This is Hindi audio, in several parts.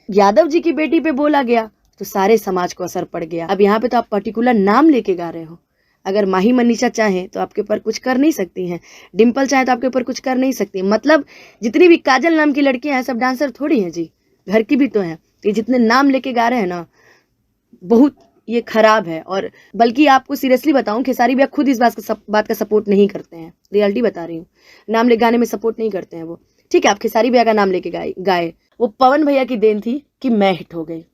यादव जी की बेटी पे बोला गया तो सारे समाज को असर पड़ गया। अब यहाँ पे तो आप पर्टिकुलर नाम लेके गा रहे हो। अगर माही मनीषा चाहे तो आपके ऊपर कुछ कर नहीं सकती हैं, डिम्पल चाहे तो आपके ऊपर कुछ कर नहीं सकती। मतलब जितनी भी काजल नाम की लड़कियां हैं सब डांसर थोड़ी हैं जी, घर की भी तो हैं। तो ये जितने नाम लेके गा रहे हैं ना, बहुत ये खराब है। और बल्कि आपको सीरियसली बताऊं, खेसारी भैया खुद इस बात का सपोर्ट नहीं करते हैं। रियलिटी बता रही हूँ, नाम ले गाने में सपोर्ट नहीं करते हैं वो। ठीक है, आप खेसारी भैया का नाम लेके गाए, वो पवन भैया की देन थी कि मैं हिट हो गई,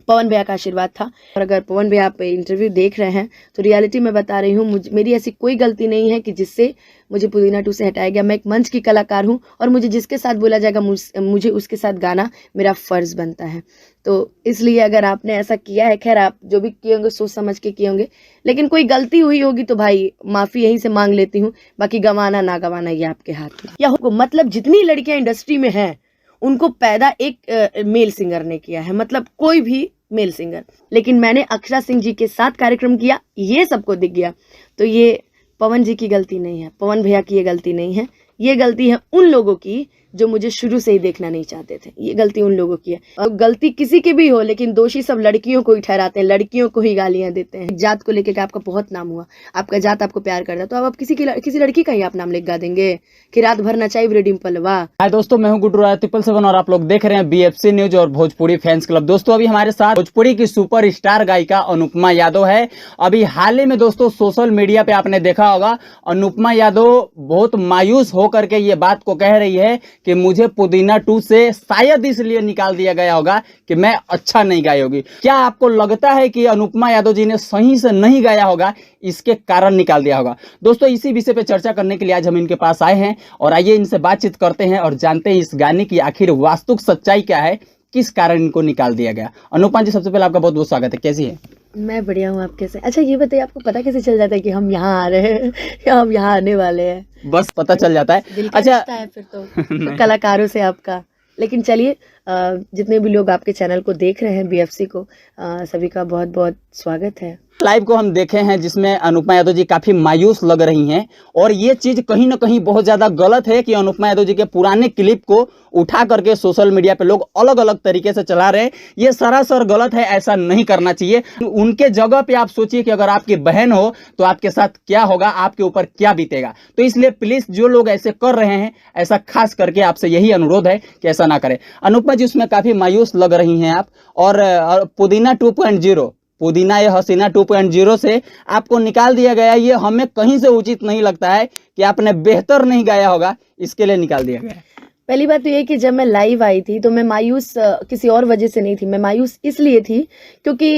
पवन भैया का आशीर्वाद था। और अगर पवन भैया आप इंटरव्यू देख रहे हैं तो रियलिटी में बता रही हूँ, मेरी ऐसी कोई गलती नहीं है कि जिससे मुझे पुदीना 2 से हटाया गया। मैं एक मंच की कलाकार हूँ और मुझे जिसके साथ बोला जाएगा मुझे उसके साथ गाना मेरा फर्ज बनता है। तो इसलिए अगर आपने ऐसा किया है, खैर आप जो भी किए होंगे सोच समझ के किए होंगे, लेकिन कोई गलती हुई होगी तो भाई माफ़ी यहीं से मांग लेती हूँ। बाकी गंवाना ना गंवाना ये आपके हाथ में। या मतलब जितनी लड़कियां इंडस्ट्री में हैं उनको पैदा एक मेल सिंगर ने किया है, मतलब कोई भी मेल सिंगर। लेकिन मैंने अक्षरा सिंह जी के साथ कार्यक्रम किया, ये सबको दिख गया। तो ये पवन जी की गलती नहीं है, पवन भैया की ये गलती नहीं है, ये गलती है उन लोगों की जो मुझे शुरू से ही देखना नहीं चाहते थे। ये गलती उन लोगों की है। और गलती किसी की भी हो, लेकिन दोषी सब लड़कियों को ही ठहराते हैं, लड़कियों को ही गालियां देते हैं। जात को लेकर आपका बहुत नाम हुआ, आपका जात आपको प्यार करता है, तो अब आप किसी लड़की का ही आप नाम लेके गा देंगे कि रात भर नचाई रे डिम्पल। वाह। हाय दोस्तों, मैं हूं गुड्डू राय 777 और आप लोग देख रहे हैं BFC न्यूज और भोजपुरी फैंस क्लब। दोस्तों अभी हमारे साथ भोजपुरी की सुपर स्टार गायिका अनुपमा यादव है। अभी हाल ही में दोस्तों सोशल मीडिया पे आपने देखा होगा, अनुपमा यादव बहुत मायूस होकर के ये बात को कह रही है कि मुझे पुदीना 2 से शायद इसलिए निकाल दिया गया होगा कि मैं अच्छा नहीं गाई होगी। क्या आपको लगता है कि अनुपमा यादव जी ने सही से नहीं गाया होगा, इसके कारण निकाल दिया होगा? दोस्तों इसी विषय पे चर्चा करने के लिए आज हम इनके पास आए हैं और आइए इनसे बातचीत करते हैं और जानते हैं इस गाने की आखिर वास्तविक सच्चाई क्या है, किस कारण इनको निकाल दिया गया। अनुपमा जी, सबसे पहले आपका बहुत बहुत स्वागत है, कैसी है? मैं बढ़िया हूँ, आप कैसे? अच्छा ये बताइए, आपको पता कैसे चल जाता है कि हम यहाँ आ रहे हैं या हम यहाँ आने वाले हैं? बस पता चल जाता है। दिल का अच्छा रिश्ता है फिर तो कलाकारों से आपका। लेकिन चलिए, जितने भी लोग आपके चैनल को देख रहे हैं, BFC को, सभी का बहुत बहुत स्वागत है। लाइव को हम देखे हैं जिसमें अनुपमा यादव जी काफी मायूस लग रही हैं और ये चीज कहीं ना कहीं बहुत ज्यादा गलत है कि अनुपमा यादव जी के पुराने क्लिप को उठा करके सोशल मीडिया पे लोग अलग अलग तरीके से चला रहे हैं। ये सरासर गलत है, ऐसा नहीं करना चाहिए। उनके जगह पे आप सोचिए कि अगर आपकी बहन हो तो आपके साथ क्या होगा, आपके ऊपर क्या बीतेगा। तो इसलिए प्लीज जो लोग ऐसे कर रहे हैं, ऐसा खास करके आपसे यही अनुरोध है कि ऐसा ना करें। अनुपमा जी, उसमें काफी मायूस लग रही हैं आप। और पुदीना 2.0, पुदीना ये हसीना 2.0 से आपको निकाल दिया गया, ये हमें कहीं से उचित नहीं लगता है कि आपने बेहतर नहीं गाया होगा, इसके लिए निकाल दिया गया। पहली बात तो ये कि जब मैं लाइव आई थी तो मैं मायूस किसी और वजह से नहीं थी। मैं मायूस इसलिए थी क्योंकि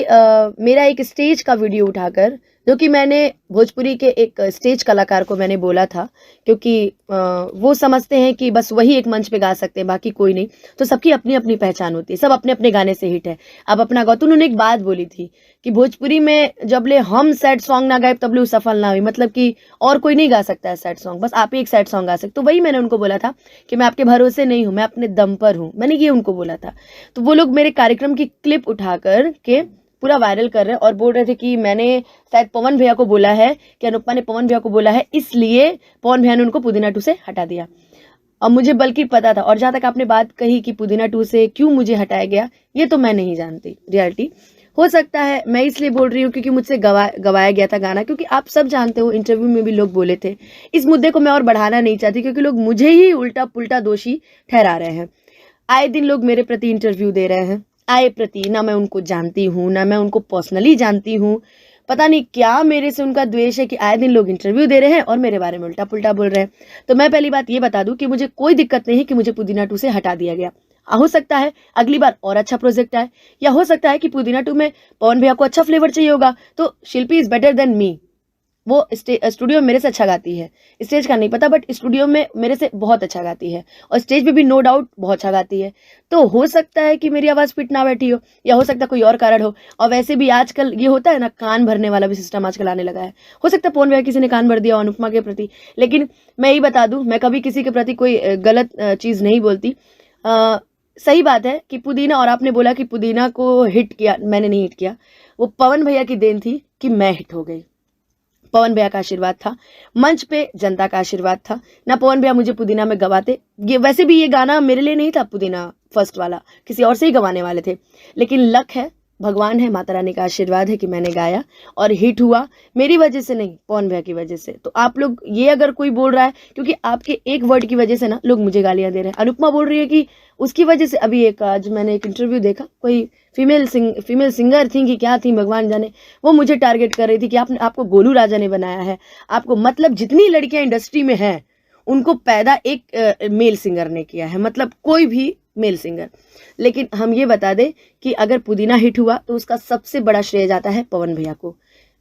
मेरा एक स्टेज का वीडियो उठाकर, जो कि मैंने भोजपुरी के एक स्टेज कलाकार को मैंने बोला था, क्योंकि वो समझते हैं कि बस वही एक मंच पे गा सकते हैं, बाकी कोई नहीं। तो सबकी अपनी अपनी पहचान होती है, सब अपने अपने गाने से हिट है। अब अपना गाओ। तो उन्होंने एक बात बोली थी कि भोजपुरी में जब ले हम सैड सॉन्ग ना गाए तब ले सफल ना हुई, मतलब कि और कोई नहीं गा सकता है सैड सॉन्ग, बस आप ही एक सैड सॉन्ग गा सकते। तो वही मैंने उनको बोला था कि मैं आपके भरोसे नहीं हूँ, मैं अपने दम पर हूँ, मैंने ये उनको बोला था। तो वो लोग मेरे कार्यक्रम की क्लिप उठा कर के पूरा वायरल कर रहे हैं और बोल रहे थे कि मैंने शायद पवन भैया को बोला है, कि अनुपमा ने पवन भैया को बोला है, इसलिए पवन भैया ने उनको पुदीना 2 से हटा दिया। और मुझे बल्कि पता था। और जहाँ तक आपने बात कही कि पुदीना 2 से क्यों मुझे हटाया गया, ये तो मैं नहीं जानती। रियलिटी हो सकता है, मैं इसलिए बोल रही हूँ क्योंकि मुझसे गवाया गया था गाना, क्योंकि आप सब जानते हो इंटरव्यू में भी लोग बोले थे। इस मुद्दे को मैं और बढ़ाना नहीं चाहती क्योंकि लोग मुझे ही उल्टा पुल्टा दोषी ठहरा रहे हैं। आए दिन लोग मेरे प्रति इंटरव्यू दे रहे हैं, आए प्रति, ना मैं उनको जानती हूँ ना मैं उनको पर्सनली जानती हूँ। पता नहीं क्या मेरे से उनका द्वेष है कि आए दिन लोग इंटरव्यू दे रहे हैं और मेरे बारे में उल्टा पुल्टा बोल रहे हैं। तो मैं पहली बात ये बता दूं कि मुझे कोई दिक्कत नहीं कि मुझे पुदीना 2 से हटा दिया गया। हो सकता है अगली बार और अच्छा प्रोजेक्ट आए, या हो सकता है कि पुदीना 2 में पवन भैया को अच्छा फ्लेवर चाहिए होगा, तो शिल्पी इज बेटर देन मी। वो स्टूडियो में मेरे से अच्छा गाती है, स्टेज का नहीं पता, बट स्टूडियो में मेरे से बहुत अच्छा गाती है और स्टेज पे भी नो डाउट बहुत अच्छा गाती है। तो हो सकता है कि मेरी आवाज़ फिट ना बैठी हो, या हो सकता है कोई और कारण हो। और वैसे भी आजकल ये होता है ना, कान भरने वाला भी सिस्टम आजकल आने लगा है। हो सकता है पवन भैया किसी ने कान भर दिया अनुपमा के प्रति। लेकिन मैं यही बता दूं, मैं कभी किसी के प्रति कोई गलत चीज़ नहीं बोलती। सही बात है कि पुदीना, और आपने बोला कि पुदीना को हिट किया, मैंने नहीं हिट किया, वो पवन भैया की देन थी कि मैं हिट हो गई। पवन भैया का आशीर्वाद था, मंच पे जनता का आशीर्वाद था ना। पवन भैया मुझे पुदीना में गवाते, ये वैसे भी ये गाना मेरे लिए नहीं था पुदीना फर्स्ट वाला, किसी और से ही गवाने वाले थे, लेकिन लक है, भगवान है, माता रानी का आशीर्वाद है कि मैंने गाया और हिट हुआ, मेरी वजह से नहीं, पवन भैया की वजह से। तो आप लोग ये अगर कोई बोल रहा है, क्योंकि आपके एक वर्ड की वजह से ना लोग मुझे गालियां दे रहे हैं। अनुपमा बोल रही है कि उसकी वजह से, अभी एक आज मैंने एक इंटरव्यू देखा, कोई फीमेल सिंगर थी कि क्या थी भगवान जाने, वो मुझे टारगेट कर रही थी कि आपको गोलू राजा ने बनाया है, आपको, मतलब जितनी लड़कियां इंडस्ट्री में हैं उनको पैदा एक मेल सिंगर ने किया है, मतलब कोई भी मेल सिंगर। लेकिन हम ये बता दें कि अगर पुदीना हिट हुआ तो उसका सबसे बड़ा श्रेय जाता है पवन भैया को।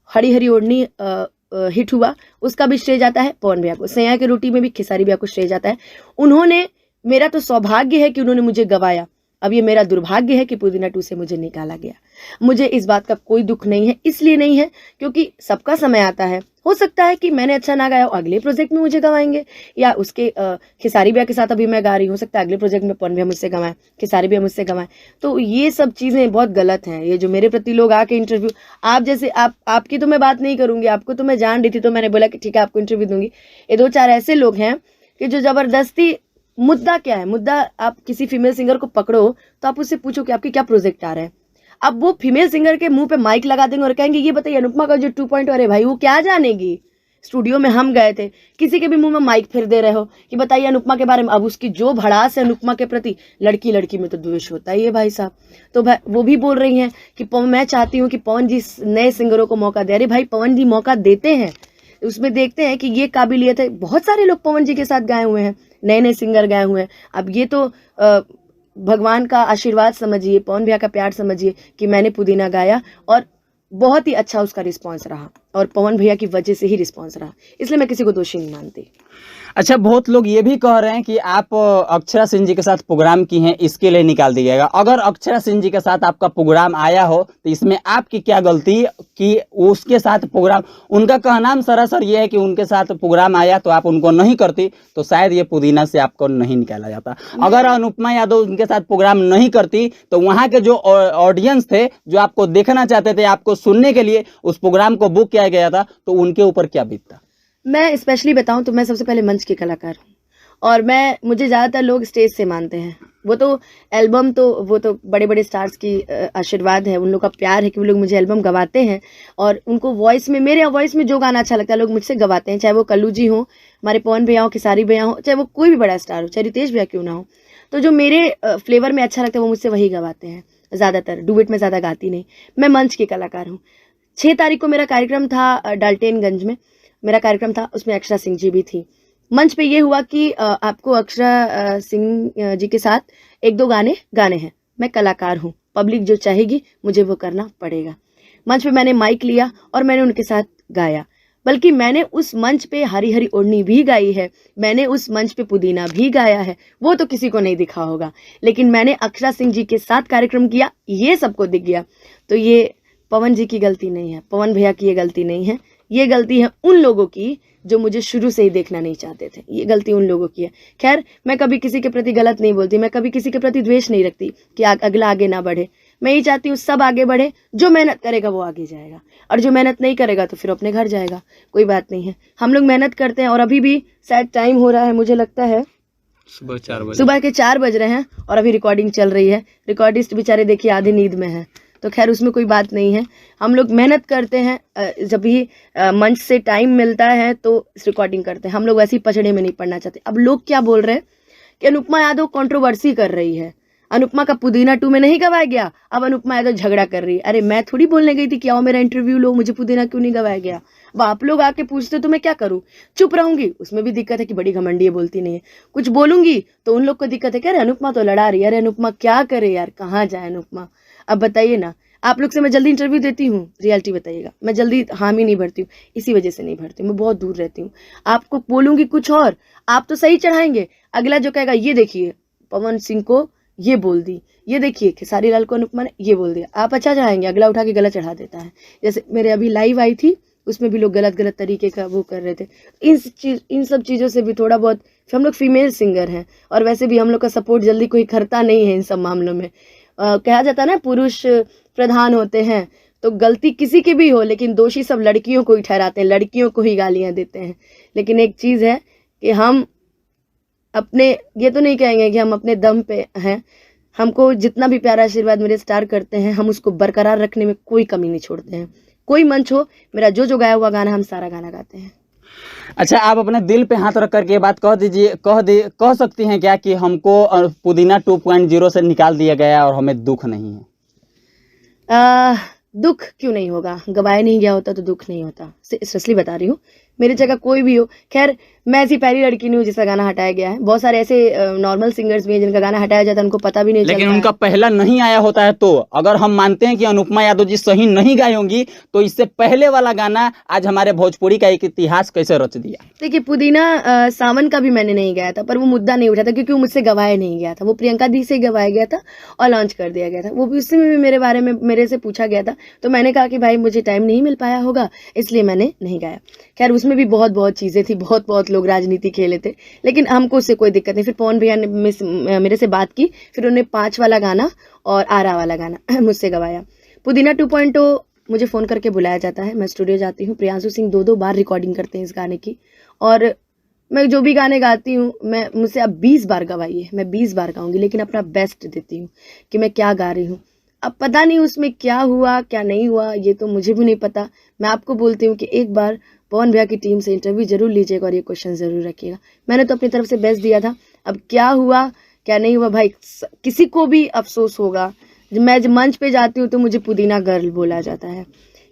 हरी हरी ओढ़नी हिट हुआ, उसका भी श्रेय जाता है पवन भैया को। सैया की रोटी में भी खेसारी भैया को श्रेय जाता है। उन्होंने, मेरा तो सौभाग्य है कि उन्होंने मुझे गवाया, अब ये मेरा दुर्भाग्य है कि पुदीना 2 से मुझे निकाला गया। मुझे इस बात का कोई दुख नहीं है, इसलिए नहीं है क्योंकि सबका समय आता है। हो सकता है कि मैंने अच्छा ना गाया, अगले प्रोजेक्ट में मुझे गवाएंगे, या उसके खेसारी भैया के साथ अभी मैं गा रही हूँ, हो सकता है अगले प्रोजेक्ट में पवन भैया मुझसे गवाएं, खेसारी भैया मुझसे गवाएं। तो ये सब चीज़ें बहुत गलत हैं। ये जो मेरे प्रति लोग आके इंटरव्यू, आप जैसे, आपकी तो मैं बात नहीं करूँगी, आपको तो मैं जान रही थी, तो मैंने बोला कि ठीक है आपको इंटरव्यू दूंगी। ये 2-4 ऐसे लोग हैं कि जो ज़बरदस्ती, मुद्दा क्या है, मुद्दा आप किसी फीमेल सिंगर को पकड़ो तो आप उससे पूछो कि आपके क्या प्रोजेक्ट आ रहे हैं। अब वो फीमेल सिंगर के मुंह पे माइक लगा देंगे और कहेंगे ये बताइए अनुपमा का जो 2 अरे भाई वो क्या जानेगी। स्टूडियो में हम गए थे, किसी के भी मुंह में माइक फिर दे रहे हो कि बताइए अनुपमा के बारे में। अब उसकी जो भड़ास है अनुपमा के प्रति, लड़की लड़की में तो द्वेष होता ही है भाई साहब। तो वो भी बोल रही हैं कि मैं चाहती हूँ कि पवन जी नए सिंगरों को मौका दे। अरे भाई पवन जी मौका देते हैं, उसमें देखते हैं कि ये काबिलियत है। बहुत सारे लोग पवन जी के साथ गाए हुए हैं, नए नए सिंगर गाए हुए हैं। अब ये तो भगवान का आशीर्वाद समझिए, पवन भैया का प्यार समझिए कि मैंने पुदीना गाया और बहुत ही अच्छा उसका रिस्पांस रहा, और पवन भैया की वजह से ही रिस्पांस रहा, इसलिए मैं किसी को दोषी नहीं मानती। अच्छा, बहुत लोग ये भी कह रहे हैं कि आप अक्षरा सिंह जी के साथ प्रोग्राम की हैं, इसके लिए निकाल दिया। अगर अक्षरा सिंह जी के साथ आपका प्रोग्राम आया हो तो इसमें आपकी क्या गलती कि उसके साथ प्रोग्राम, उनका कहना सरासर ये है कि उनके साथ प्रोग्राम आया तो आप उनको नहीं करती तो शायद ये पुदीना से आपको नहीं निकाला जाता। अगर अनुपमा यादव उनके साथ प्रोग्राम नहीं करती तो वहाँ के जो ऑडियंस थे, जो आपको देखना चाहते थे, आपको सुनने के लिए उस प्रोग्राम को बुक किया गया था, तो उनके ऊपर क्या बीतता। मैं स्पेशली बताऊं तो मैं सबसे पहले मंच की कलाकार हूँ, और मुझे ज़्यादातर लोग स्टेज से मानते हैं। वो तो एल्बम, तो वो तो बड़े बड़े स्टार्स की आशीर्वाद है, उन लोग का प्यार है कि वो लोग मुझे एल्बम गवाते हैं, और उनको वॉइस में, मेरे वॉइस में जो गाना अच्छा लगता है लोग मुझसे गवाते हैं, चाहे वो कल्लू जी हो, हमारे पवन भैया हो, खेसारी भैया हो, चाहे वो कोई भी बड़ा स्टार हो, चाहे रितेश भैया क्यों ना हो। तो जो मेरे फ्लेवर में अच्छा लगता है वो मुझसे वही गवाते हैं ज़्यादातर। डुएट में ज़्यादा गाती नहीं, मैं मंच की कलाकार हूँ। 6 तारीख को मेरा कार्यक्रम था डाल्टेनगंज में, मेरा कार्यक्रम था, उसमें अक्षरा सिंह जी भी थी। मंच पे ये हुआ कि आपको अक्षरा सिंह जी के साथ 1-2 गाने हैं। मैं कलाकार हूँ, पब्लिक जो चाहेगी मुझे वो करना पड़ेगा। मंच पे मैंने माइक लिया और मैंने उनके साथ गाया, बल्कि मैंने उस मंच पे हरी हरी ओढ़नी भी गाई है, मैंने उस मंच पे पुदीना भी गाया है। वो तो किसी को नहीं दिखा होगा, लेकिन मैंने अक्षरा सिंह जी के साथ कार्यक्रम किया, ये सबको दिख गया। तो ये पवन जी की गलती नहीं है, पवन भैया की ये गलती नहीं है, ये गलती है उन लोगों की जो मुझे शुरू से ही देखना नहीं चाहते थे। ये गलती उन लोगों की है। खैर, मैं कभी किसी के प्रति गलत नहीं बोलती, मैं कभी किसी के प्रति द्वेष नहीं रखती कि अगला आगे ना बढ़े। मैं ये चाहती हूँ सब आगे बढ़े, जो मेहनत करेगा वो आगे जाएगा, और जो मेहनत नहीं करेगा तो फिर अपने घर जाएगा। कोई बात नहीं है, हम लोग मेहनत करते हैं। और अभी भी शायद टाइम हो रहा है, मुझे लगता है सुबह के 4 बज रहे हैं, और अभी रिकॉर्डिंग चल रही है। रिकॉर्डिस्ट बेचारे देखिए आधे नींद में है, तो खैर उसमें कोई बात नहीं है। हम लोग मेहनत करते हैं, जब भी मंच से टाइम मिलता है तो रिकॉर्डिंग करते हैं। हम लोग वैसे ही पचड़े में नहीं पड़ना चाहते। अब लोग क्या बोल रहे हैं कि अनुपमा यादव कंट्रोवर्सी कर रही है, अनुपमा का पुदीना 2 में नहीं गवाया गया, अब अनुपमा यादव झगड़ा कर रही है। अरे मैं थोड़ी बोलने गई थी कि आओ मेरा इंटरव्यू लो, मुझे पुदीना क्यों नहीं गवाया गया। अब आप लोग आके पूछते तो मैं क्या करूँ, चुप रहूंगी, उसमें भी दिक्कत है कि बड़ी घमंडी है, बोलती नहीं है। कुछ बोलूंगी तो उन लोग को दिक्कत है कि अरे अनुपमा तो लड़ा रही है, अरे अनुपमा क्या करे यार, कहाँ जाए अनुपमा। अब बताइए ना, आप लोग से मैं जल्दी इंटरव्यू देती हूँ, रियलिटी बताइएगा, मैं जल्दी हामी नहीं भरती हूँ, इसी वजह से नहीं भरती हूँ, मैं बहुत दूर रहती हूँ। आपको बोलूंगी कुछ और, आप तो सही चढ़ाएंगे, अगला जो कहेगा ये देखिए पवन सिंह को ये बोल दी, ये देखिए खेसारी लाल को अनुपमा ने ये बोल दिया, आप अच्छा चढ़ाएंगे, अगला उठा के गलत चढ़ा देता है। जैसे मेरे अभी लाइव आई थी, उसमें भी लोग गलत गलत तरीके का वो कर रहे थे। इन सब चीज़ों से भी थोड़ा बहुत, हम लोग फीमेल सिंगर हैं, और वैसे भी हम लोग का सपोर्ट जल्दी कोई करता नहीं है इन सब मामलों में। कहा जाता है ना पुरुष प्रधान होते हैं, तो गलती किसी की भी हो, लेकिन दोषी सब लड़कियों को ही ठहराते हैं, लड़कियों को ही गालियां देते हैं। लेकिन एक चीज़ है कि हम अपने, ये तो नहीं कहेंगे कि हम अपने दम पे हैं, हमको जितना भी प्यारा आशीर्वाद मेरे स्टार करते हैं, हम उसको बरकरार रखने में कोई कमी नहीं छोड़ते हैं। कोई मंच हो, मेरा जो गाया हुआ गाना, हम सारा गाना गाते हैं। अच्छा, आप अपने दिल पे हाथ रख करके ये बात कह दीजिए, कह सकती हैं क्या कि हमको पुदीना 2.0 से निकाल दिया गया और हमें दुख नहीं है? दुख क्यों नहीं होगा? गवाया नहीं गया होता तो दुख नहीं होता। सीरियसली बता रही हूँ, मेरी जगह कोई भी हो। खैर, मैं ऐसी पहली लड़की नहीं हूँ जिसका गाना हटाया गया है। बहुत सारे ऐसे नॉर्मल सिंगर्स भी हैं जिनका गाना हटाया जाता है, उनको पता भी नहीं चलता लेकिन है। उनका पहला नहीं आया होता है, तो अगर हम मानते हैं कि अनुपमा यादव जी सही नहीं गाई होंगी, तो इससे पहले वाला गाना आज हमारे भोजपुरी का एक इतिहास कैसे रच दिया? देखिए, पुदीना सावन का भी मैंने नहीं गाया था, पर वो मुद्दा नहीं उठा था क्योंकि वो मुझसे गवाया नहीं गया था। वो प्रियंका दी से गवाया गया था और लॉन्च कर दिया गया था। वो भी उसमें भी मेरे बारे में मेरे से पूछा गया था, तो मैंने कहा कि भाई मुझे टाइम नहीं मिल पाया होगा, इसलिए मैंने नहीं गाया। खैर, उसमें भी बहुत चीज़ें थी, बहुत लोग राजनीति खेले थे, लेकिन हमको उससे कोई दिक्कत नहीं। फिर पवन भैया ने मेरे से बात की, फिर उन्होंने 5 वाला गाना और आरा वाला गाना मुझसे गवाया। पुदीना 2.0 मुझे फ़ोन करके बुलाया जाता है, मैं स्टूडियो जाती हूँ। प्रियांशु सिंह 2 बार रिकॉर्डिंग करते हैं इस गाने की, और मैं जो भी गाने गाती हूँ, मैं मुझसे अब 20 बार गवाइए, मैं 20 बार गाऊंगी, लेकिन अपना बेस्ट देती हूँ कि मैं क्या गा रही हूँ। अब पता नहीं उसमें क्या हुआ क्या नहीं हुआ, ये तो मुझे भी नहीं पता। मैं आपको बोलती हूँ कि एक बार पवन भैया की टीम से इंटरव्यू जरूर लीजिएगा और ये क्वेश्चन जरूर रखिएगा। मैंने तो अपनी तरफ से बेस्ट दिया था, अब क्या हुआ क्या नहीं हुआ भाई किसी को भी अफसोस होगा। मैं जब मंच पे जाती हूँ तो मुझे पुदीना गर्ल बोला जाता है,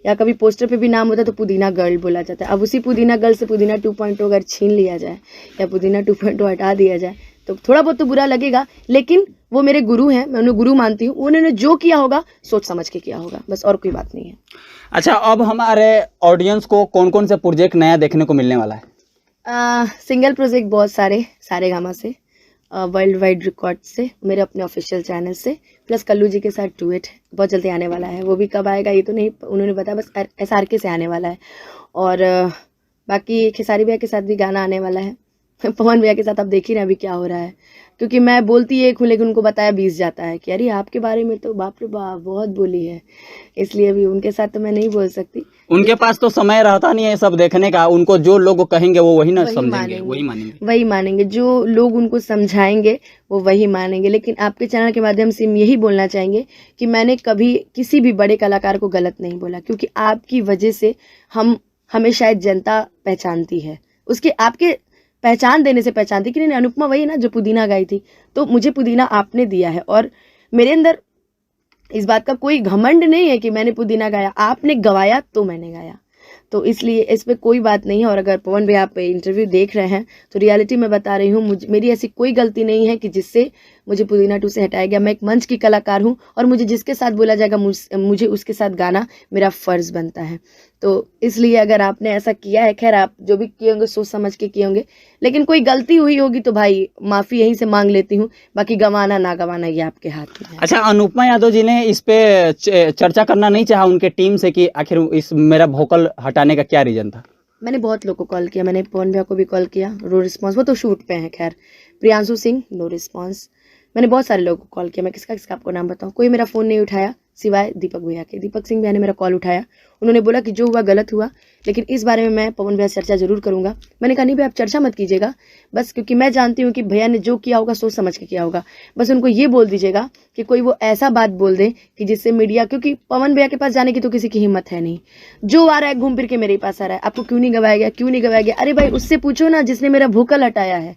या कभी पोस्टर पे भी नाम होता है तो पुदीना गर्ल बोला जाता है। अब उसी पुदीना गर्ल से पुदीना 2.0 अगर छीन लिया जाए या पुदीना 2.0 हटा दिया जाए तो थोड़ा बहुत तो बुरा लगेगा, लेकिन वो मेरे गुरु हैं, मैं उन्हें गुरु मानती हूँ। उन्होंने जो किया होगा सोच समझ के किया होगा, बस और कोई बात नहीं है। अच्छा, अब हमारे ऑडियंस को कौन कौन से प्रोजेक्ट नया देखने को मिलने वाला है? सिंगल प्रोजेक्ट बहुत सारे गामा से, वर्ल्ड वाइड रिकॉर्ड से, मेरे अपने ऑफिशियल चैनल से, प्लस कल्लू जी के साथ डुएट बहुत जल्दी आने वाला है। वो भी कब आएगा ये तो नहीं उन्होंने बताया, बस SRK से आने वाला है। और बाकी खेसारी भैया के साथ भी गाना आने वाला है। पवन भैया के साथ आप देख ही ना अभी क्या हो रहा है, क्योंकि मैं बोलती एक हूँ लेकिन उनको बताया 20 जाता है कि अरे आपके बारे में तो बाप रे बाप बहुत बोली है, इसलिए अभी उनके साथ तो मैं नहीं बोल सकती। उनके पास तो समय रहता नहीं है सब देखने का, उनको जो लोग कहेंगे वो वही ना वही समझेंगे, मानेंगे, वही मानेंगे जो लोग उनको समझाएंगे वो वही मानेंगे। लेकिन आपके चैनल के माध्यम से हम यही बोलना चाहेंगे कि मैंने कभी किसी भी बड़े कलाकार को गलत नहीं बोला, क्योंकि आपकी वजह से हमें शायद जनता पहचानती है, उसके आपके पहचान देने से पहचानती कि नहीं अनुपमा वही है ना जो पुदीना गाई थी। तो मुझे पुदीना आपने दिया है और मेरे अंदर इस बात का कोई घमंड नहीं है कि मैंने पुदीना गाया, आपने गवाया तो मैंने गाया, तो इसलिए इस पे कोई बात नहीं है। और अगर पवन भैया आप इंटरव्यू देख रहे हैं तो रियलिटी में बता रही हूँ, मेरी ऐसी कोई गलती नहीं है कि जिससे मुझे पुदीना 2 से हटाया गया। मैं एक मंच की कलाकार हूँ और मुझे जिसके साथ बोला जाएगा मुझे उसके साथ गाना मेरा फ़र्ज़ बनता है। तो इसलिए अगर आपने ऐसा किया है, खैर आप जो भी किए होंगे सोच समझ के किए होंगे, लेकिन कोई गलती हुई होगी तो भाई माफ़ी यहीं से मांग लेती हूँ, बाकी गंवाना ना गंवाना ये आपके हाथ में है। अच्छा, अनुपमा यादव जी ने इस पे चर्चा करना नहीं चाहा उनके टीम से कि आखिर इस मेरा वोकल हटाने का क्या रीजन था? मैंने बहुत लोगों को कॉल किया, मैंने पवन भैया को भी कॉल किया, नो रिस्पॉन्स, वो तो शूट पे हैं। खैर प्रियांशु सिंह नो रिस्पॉन्स, मैंने बहुत सारे लोगों को कॉल किया, मैं किसका आपको नाम बताऊं, कोई मेरा फ़ोन नहीं उठाया सिवाय दीपक भैया के। दीपक सिंह भैया ने मेरा कॉल उठाया, उन्होंने बोला कि जो हुआ गलत हुआ, लेकिन इस बारे में मैं पवन भैया से चर्चा जरूर करूंगा। मैंने कहा नहीं भैया आप चर्चा मत कीजिएगा, बस क्योंकि मैं जानती हूँ कि भैया ने जो किया होगा सोच समझ के किया होगा, बस उनको ये बोल दीजिएगा कि कोई वो ऐसा बात बोल दे कि जिससे मीडिया, क्योंकि पवन भैया के पास जाने की तो किसी की हिम्मत है नहीं, जो आ रहा है घूम फिर के मेरे पास आ रहा है, आपको क्यों नहीं गवाया गया, क्यों नहीं गवाया गया, अरे भाई उससे पूछो ना जिसने मेरा वोकल हटाया है।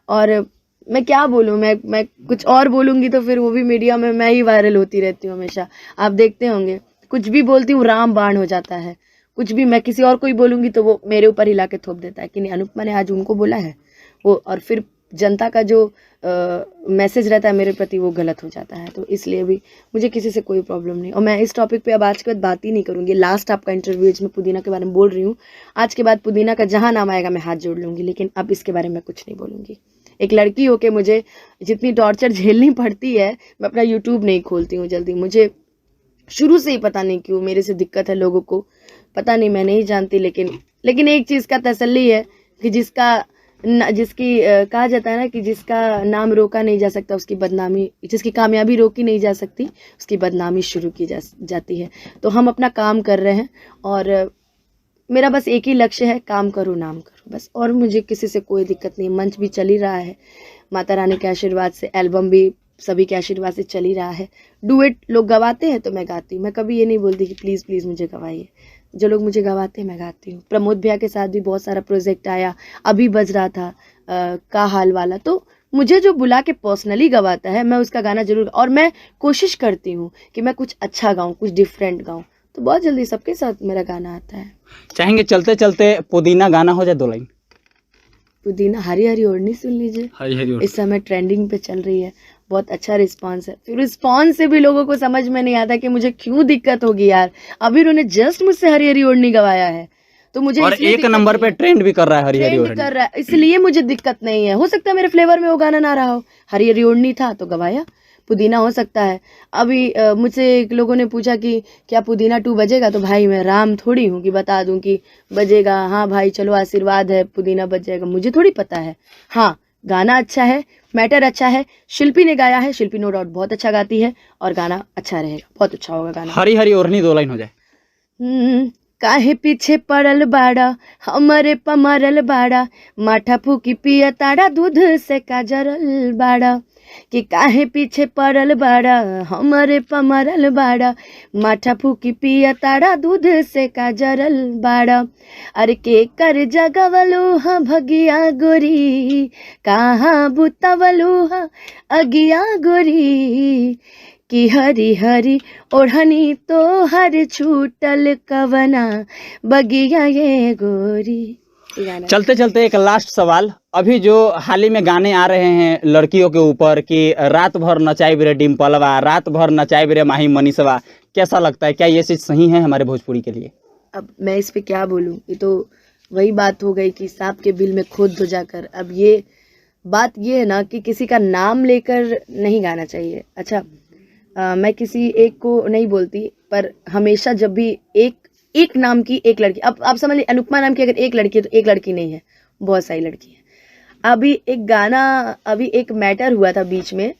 और मैं क्या बोलूँ, मैं कुछ और बोलूँगी तो फिर वो भी मीडिया में मैं ही वायरल होती रहती हूँ हमेशा, आप देखते होंगे कुछ भी बोलती हूँ राम बाण हो जाता है, कुछ भी मैं किसी और को ही बोलूँगी तो वो मेरे ऊपर ही लाके थोप देता है कि नहीं अनुपमा ने आज उनको बोला है वो, और फिर जनता का जो मैसेज रहता है मेरे प्रति वो गलत हो जाता है। तो इसलिए भी मुझे किसी से कोई प्रॉब्लम नहीं, और मैं इस टॉपिक पे अब आज के बाद बात ही नहीं करूँगी। लास्ट आपका इंटरव्यू जिसमें पुदीना के बारे में बोल रही हूँ, आज के बाद पुदीना का जहाँ नाम आएगा मैं हाथ जोड़ लूँगी, लेकिन अब इसके बारे में कुछ नहीं बोलूँगी। एक लड़की होके मुझे जितनी टॉर्चर झेलनी पड़ती है, मैं अपना यूट्यूब नहीं खोलती हूँ जल्दी, मुझे शुरू से ही पता नहीं क्यों मेरे से दिक्कत है लोगों को, पता नहीं मैं नहीं जानती, लेकिन एक चीज़ का तसल्ली है कि जिसकी कहा जाता है ना कि जिसका नाम रोका नहीं जा सकता उसकी बदनामी, जिसकी कामयाबी रोकी नहीं जा सकती उसकी बदनामी शुरू की जाती है। तो हम अपना काम कर रहे हैं और मेरा बस एक ही लक्ष्य है, काम करो नाम करो बस, और मुझे किसी से कोई दिक्कत नहीं। मंच भी चल ही रहा है, माता रानी के आशीर्वाद से एल्बम भी सभी के आशीर्वाद से चल ही रहा है। डुएट लोग गवाते हैं तो मैं गाती हूँ, मैं कभी ये नहीं बोलती कि प्लीज़ प्लीज़ मुझे गवाइए। जो लोग मुझे गवाते हैं मैं गाती हूँ। प्रमोद भैया के साथ भी बहुत सारा प्रोजेक्ट आया, अभी बज रहा था का हाल वाला, तो मुझे जो बुला के पर्सनली गवाता है मैं उसका गाना जरूर, और मैं कोशिश करती हूँ कि मैं कुछ अच्छा गाऊँ, कुछ डिफरेंट गाऊँ, तो बहुत जल्दी सबके साथ मेरा गाना आता है। चाहेंगे चलते चलते पुदीना गाना हो जाए 2 लाइन? पुदीना हरी हरी ओढ़नी सुन लीजिए, हरी हरी इस समय ट्रेंडिंग पे चल रही है, बहुत अच्छा रिस्पांस है। फिर रिस्पांस से भी लोगों को समझ में नहीं आता कि मुझे क्यों दिक्कत होगी यार, अभी उन्होंने जस्ट मुझसे हरी हरी ओढ़नी गवाया है, तो मुझे और इसलिए 1 दिक्कत नंबर नहीं पे है। ट्रेंड भी कर रहा है हरी हरी ट्रेंड ओढ़नी। कर रहा है, इसलिए मुझे दिक्कत नहीं है। हो सकता है मेरे फ्लेवर में वो गाना ना रहा हो, हरी हरी ओढ़नी था तो गवाया, पुदीना हो सकता है। अभी मुझसे एक लोगों ने पूछा कि क्या पुदीना 2 बजेगा, तो भाई मैं राम थोड़ी हूँ कि बता दूं कि बजेगा। हाँ भाई चलो आशीर्वाद है, पुदीना बज जाएगा, मुझे थोड़ी पता है। हाँ गाना अच्छा है, मैटर अच्छा है, शिल्पी ने गाया है, शिल्पी नो डाउट बहुत अच्छा गाती है, और गाना अच्छा रहेगा, बहुत अच्छा होगा गाना। हरी हरी ओढ़नी 2 लाइन हो जाए। काहे पीछे पड़ल बाड़ा, हमरे पमरल बाड़ा, माठा फूकी पिया ताड़ा, दूध से काजरल बाड़ा। कि काहे पीछे पड़ल बाड़ा, हमरे पमरल बाड़ा, माठा फूकी पिया ताड़ा, दूध से काजरल बाड़ा। अरे के कर जगवलू हा भगिया गोरी, कहाँ बुतवलू हा अगिया गोरी। कि हरी हरी ओढ़नी तो हर छूटल कवना बगिया ये गोरी। चलते चलते एक लास्ट सवाल, अभी जो हाल ही में गाने आ रहे हैं लड़कियों के ऊपर कि रात भर नचाई रे डिम्पलवा, रात भर नचाई रे माही मनीषवा, कैसा लगता है, क्या ये चीज़ सही है हमारे भोजपुरी के लिए? अब मैं इस पे क्या बोलूं, ये तो वही बात हो गई कि सांप के बिल में खोद दो जाकर। अब ये बात ये है ना कि किसी का नाम लेकर नहीं गाना चाहिए। अच्छा मैं किसी एक को नहीं बोलती, पर हमेशा जब भी एक नाम की एक लड़की, अब आप समझ लीजिए अनुपमा नाम की अगर एक लड़की है तो एक लड़की नहीं है, बहुत सारी लड़की है। अभी एक गाना, अभी एक मैटर हुआ था बीच में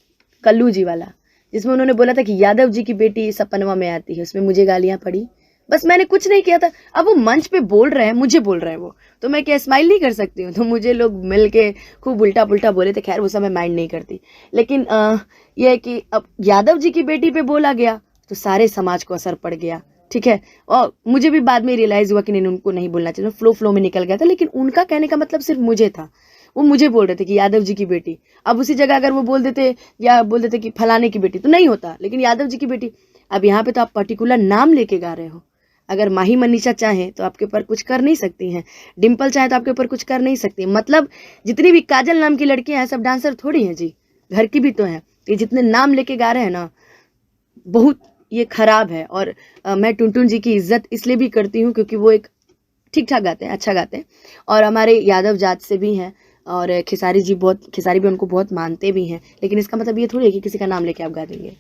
कल्लू जी वाला, जिसमें उन्होंने बोला था कि यादव जी की बेटी सपनवा में आती है, उसमें मुझे गालियां पड़ी, बस मैंने कुछ नहीं किया था। अब वो मंच पे बोल रहे हैं, मुझे बोल रहे हैं वो, तो मैं क्या स्माइल नहीं कर सकती हूँ? तो मुझे लोग मिल के खूब उल्टा पुल्टा बोले थे, खैर वो सब मैं माइंड नहीं करती। लेकिन ये है कि अब यादव जी की बेटी पे बोला गया तो सारे समाज को असर पड़ गया, ठीक है। और मुझे भी बाद में रियलाइज हुआ कि नहीं, उनको नहीं बोलना चाहिए, फ्लो में निकल गया था। लेकिन उनका कहने का मतलब सिर्फ मुझे था, वो मुझे बोल रहे थे कि यादव जी की बेटी। अब उसी जगह अगर वो बोल देते या बोल देते कि फलाने की बेटी, तो नहीं होता, लेकिन यादव जी की बेटी। अब यहाँ पे तो आप पर्टिकुलर नाम लेके गा रहे हो। अगर माही मनीषा चाहे तो आपके ऊपर कुछ कर नहीं सकती हैं, डिम्पल चाहे तो आपके ऊपर कुछ कर नहीं सकती। मतलब जितनी भी काजल नाम की लड़कियां हैं सब डांसर थोड़ी हैं जी, घर की भी तो हैं। ये जितने नाम लेके गा रहे हैं ना, बहुत ये खराब है। और मैं टुनटुन जी की इज्जत इसलिए भी करती हूँ क्योंकि वो एक ठीक ठाक गाते हैं, अच्छा गाते हैं, और हमारे यादव जात से भी हैं, और खेसारी जी खेसारी भी उनको बहुत मानते भी हैं। लेकिन इसका मतलब ये थोड़ी है कि किसी का नाम लेके आप गा देंगे।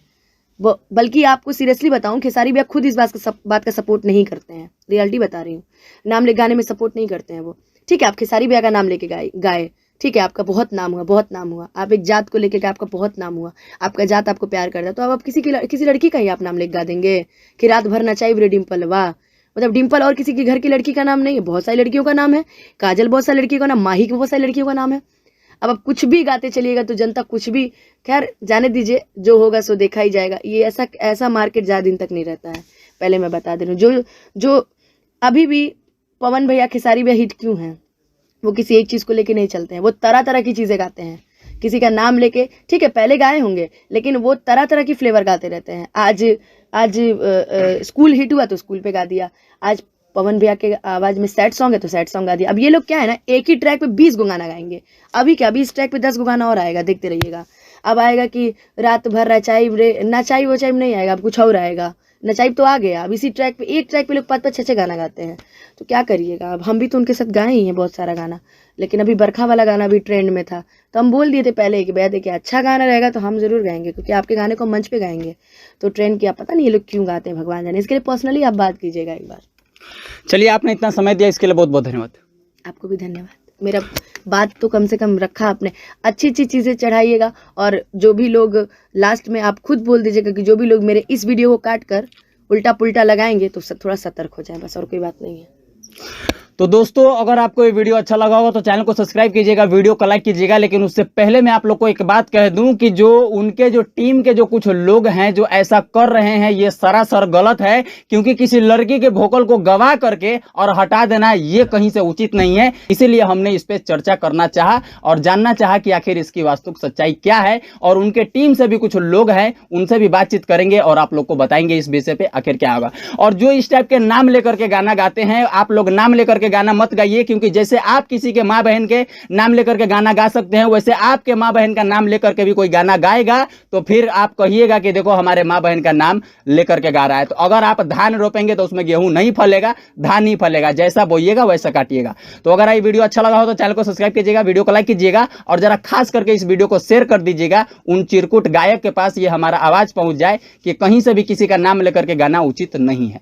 बल्कि आपको सीरियसली बताऊं, खेसारी भी खुद इस बात का सपोर्ट नहीं करते हैं, रियलिटी बता रही हूँ, नाम ले गाने में सपोर्ट नहीं करते हैं वो। ठीक है, आप खेसारी भैया का नाम लेके गाए, ठीक है, आपका बहुत नाम हुआ, बहुत नाम हुआ। आप एक जात को लेके गए, आपका बहुत नाम हुआ, आपका जात आपको प्यार करता है, तो अब आप किसी लड़की का ही आप नाम लेके गा देंगे कि रात भर नचाई रे डिम्पल। वाह, मतलब डिम्पल और किसी के घर की लड़की का नाम नहीं है, बहुत सारी लड़कियों का नाम है। काजल बहुत सारी लड़कियों का नाम, माही की बहुत सारी लड़कियों का नाम है। अब आप कुछ भी गाते चलिएगा तो जनता कुछ भी, खैर जाने दीजिए, जो होगा सो देखा ही जाएगा। ये ऐसा मार्केट ज़्यादा दिन तक नहीं रहता है, पहले मैं बता दे रही हूँ। जो अभी भी पवन भैया खेसारी भैया हिट क्यों हैं, वो किसी एक चीज़ को लेके नहीं चलते हैं, वो तरह तरह की चीज़ें गाते हैं। किसी का नाम लेके, ठीक है पहले गाए होंगे, लेकिन वो तरह तरह की फ्लेवर गाते रहते हैं। आज स्कूल हिट हुआ तो स्कूल पे गा दिया, आज पवन भैया के आवाज में सैड सॉन्ग है तो सैड सॉन्ग गा दिया। अब ये लोग क्या है ना, एक ही ट्रैक पे 20 गो गाना गाएंगे। अभी क्या, 20 ट्रैक पे 10 गो गाना और आएगा, देखते रहिएगा। अब आएगा कि रात भर नचाई वो चाइब नहीं आएगा, अब कुछ और आएगा। नचाइब तो आ गया, अब इसी ट्रैक पे, एक ट्रैक पे लोग 5-5 6-6 गाना गाते हैं, तो क्या करिएगा। अब हम भी तो उनके साथ गाए ही हैं बहुत सारा गाना, लेकिन अभी बरखा वाला गाना भी ट्रेंड में था, तो हम बोल दिए थे पहले कि भैया देखिए अच्छा गाना रहेगा तो हम जरूर गाएंगे, क्योंकि आपके गाने को मंच पे गाएंगे। तो ट्रेंड किया, पता नहीं ये लोग क्यों गाते हैं, भगवान जाने। इसके लिए पर्सनली आप बात कीजिएगा एक बार। चलिए, आपने इतना समय दिया इसके लिए बहुत बहुत धन्यवाद। आपको भी धन्यवाद। मेरा बात तो कम से कम रखा आपने, अच्छी अच्छी चीज़ें चढ़ाइएगा। और जो भी लोग लास्ट में आप खुद बोल दीजिएगा कि जो भी लोग मेरे इस वीडियो को काट कर उल्टा पुल्टा लगाएंगे तो थोड़ा सतर्क हो जाए, बस और कोई बात नहीं है। तो दोस्तों अगर आपको ये वीडियो अच्छा लगा होगा तो चैनल को सब्सक्राइब कीजिएगा, वीडियो को लाइक कीजिएगा। लेकिन उससे पहले मैं आप लोग को एक बात कह दूं कि जो उनके जो टीम के जो कुछ लोग हैं जो ऐसा कर रहे हैं ये सरासर गलत है, क्योंकि किसी लड़की के वोकल को गवा करके और हटा देना ये कहीं से उचित नहीं है। इसीलिए हमने इस पे चर्चा करना चाहा और जानना चाहा कि आखिर इसकी वास्तविक सच्चाई क्या है, और उनके टीम से भी कुछ लोग हैं उनसे भी बातचीत करेंगे और आप लोग को बताएंगे इस विषय पे आखिर क्या होगा। और जो इस टाइप के नाम लेकर के गाना गाते हैं, आप लोग नाम लेकर के गाना मत गाइए, क्योंकि जैसे आप किसी के माँ बहन के नाम लेकर के गाना गा सकते हैं, वैसे आपके माँ बहन का नाम लेकर के भी कोई गाना गाएगा तो फिर आप कहिएगा कि देखो हमारे माँ बहन का नाम लेकर के गा रहा है। तो अगर आप धान रोपेंगे तो उसमें गेहूं नहीं फलेगा, धान नहीं फलेगा, जैसा बोइएगा वैसा काटिएगा। तो अगर ये वीडियो अच्छा लगा हो तो चैनल को सब्सक्राइब कीजिएगा, वीडियो को लाइक कीजिएगा और जरा खास करके इस वीडियो को शेयर कर दीजिएगा उन चिरकुट गायक के पास ये हमारा आवाज पहुंच जाए कि कहीं से भी किसी का नाम लेकर के गाना उचित नहीं है।